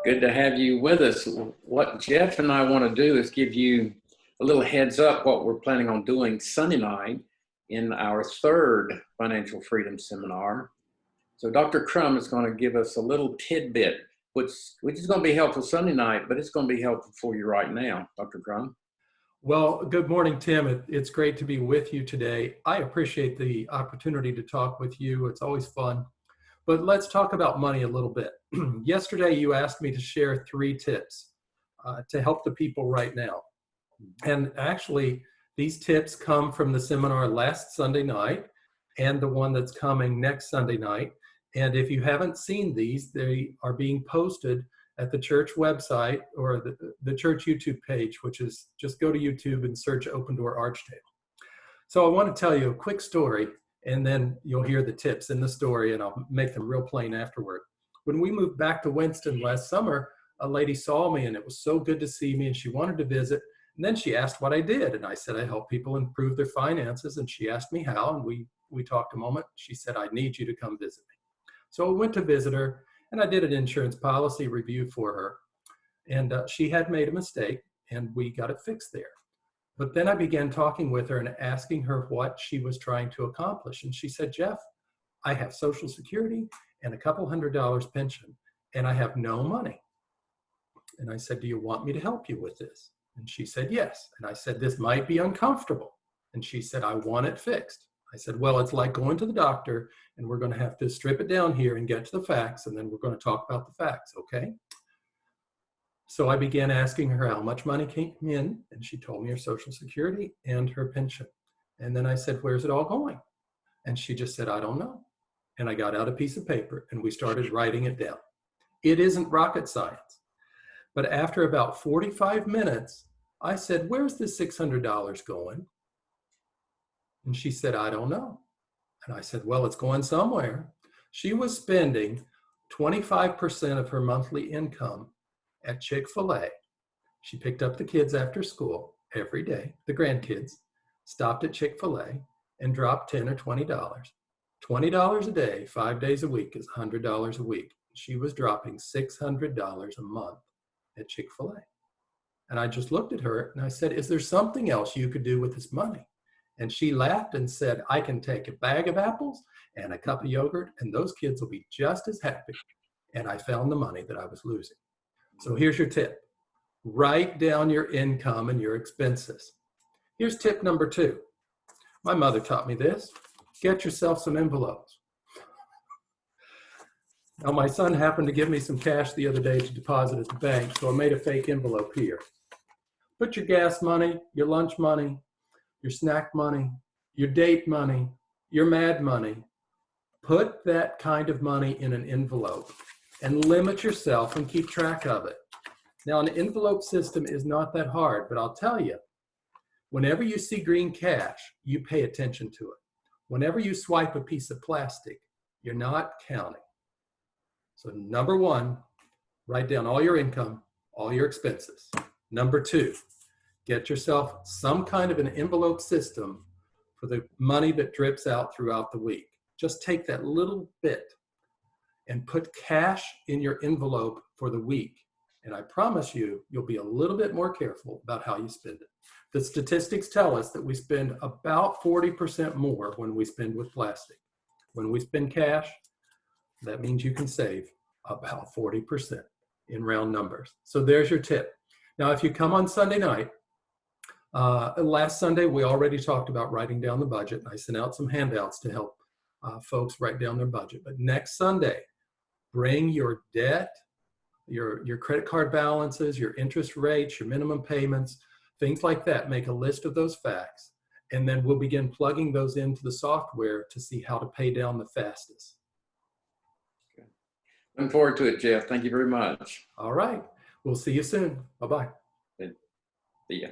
Good to have you with us. What Jeff and I want to do is give you a little heads up what we're planning on doing Sunday night in our third financial freedom seminar. So Dr. Crum is going to give us a little tidbit, which is going to be helpful Sunday night, but it's going to be helpful for you right now. Dr. Crum. Well, good morning, Tim. It's great to be with you today. I appreciate the opportunity to talk with you. It's always fun. But let's talk about money a little bit. Yesterday, you asked me to share 3 tips to help the people right now. And actually, these tips come from the seminar last Sunday night and the one that's coming next Sunday night. And if you haven't seen these, they are being posted at the church website or the church YouTube page, which is just go to YouTube and search Open Door Archdale. So I want to tell you a quick story, and then you'll hear the tips in the story, and I'll make them real plain afterward. When we moved back to Winston last summer, a lady saw me, and it was so good to see me, and she wanted to visit. And then she asked what I did, and I said I help people improve their finances, and she asked me how, and we talked a moment. She said, I need you to come visit me. So I went to visit her, and I did an insurance policy review for her. And she had made a mistake, and we got it fixed there. But then I began talking with her and asking her what she was trying to accomplish. And she said, Jeff, I have Social Security and a couple $100 pension, and I have no money. And I said, do you want me to help you with this? And she said, yes. And I said, this might be uncomfortable. And she said, I want it fixed. I said, well, it's like going to the doctor, and we're going to have to strip it down here and get to the facts, and then we're going to talk about the facts, okay? So I began asking her how much money came in, and she told me her Social Security and her pension. And then I said, where's it all going? And she just said, I don't know. And I got out a piece of paper, and we started writing it down. It isn't rocket science. But after about 45 minutes, I said, where's this $600 going? And she said, I don't know. And I said, well, it's going somewhere. She was spending 25% of her monthly income at Chick-fil-A. She picked up the kids after school every day, the grandkids, stopped at Chick-fil-A and dropped $10 or $20. $20 a day, 5 days a week is $100 a week. She was dropping $600 a month at Chick-fil-A. And I just looked at her and I said, is there something else you could do with this money? And she laughed and said, I can take a bag of apples and a cup of yogurt, and those kids will be just as happy. And I found the money that I was losing. So here's your tip. Write down your income and your expenses. Here's tip number 2. My mother taught me this. Get yourself some envelopes. Now, my son happened to give me some cash the other day to deposit at the bank, so I made a fake envelope here. Put your gas money, your lunch money, your snack money, your date money, your mad money. Put that kind of money in an envelope and limit yourself and keep track of it. Now, an envelope system is not that hard, but I'll tell you, whenever you see green cash, you pay attention to it. Whenever you swipe a piece of plastic, you're not counting. So number 1, write down all your income, all your expenses. Number 2, get yourself some kind of an envelope system for the money that drips out throughout the week. Just take that little bit and put cash in your envelope for the week. And I promise you, you'll be a little bit more careful about how you spend it. The statistics tell us that we spend about 40% more when we spend with plastic. When we spend cash, that means you can save about 40% in round numbers. So there's your tip. Now, if you come on Sunday night, last Sunday, we already talked about writing down the budget. I sent out some handouts to help folks write down their budget. But next Sunday, bring your debt, your credit card balances, your interest rates, your minimum payments, things like that. Make a list of those facts, and then we'll begin plugging those into the software to see how to pay down the fastest. Okay. Looking forward to it, Jeff. Thank you very much. All right. We'll see you soon. Bye-bye. See ya.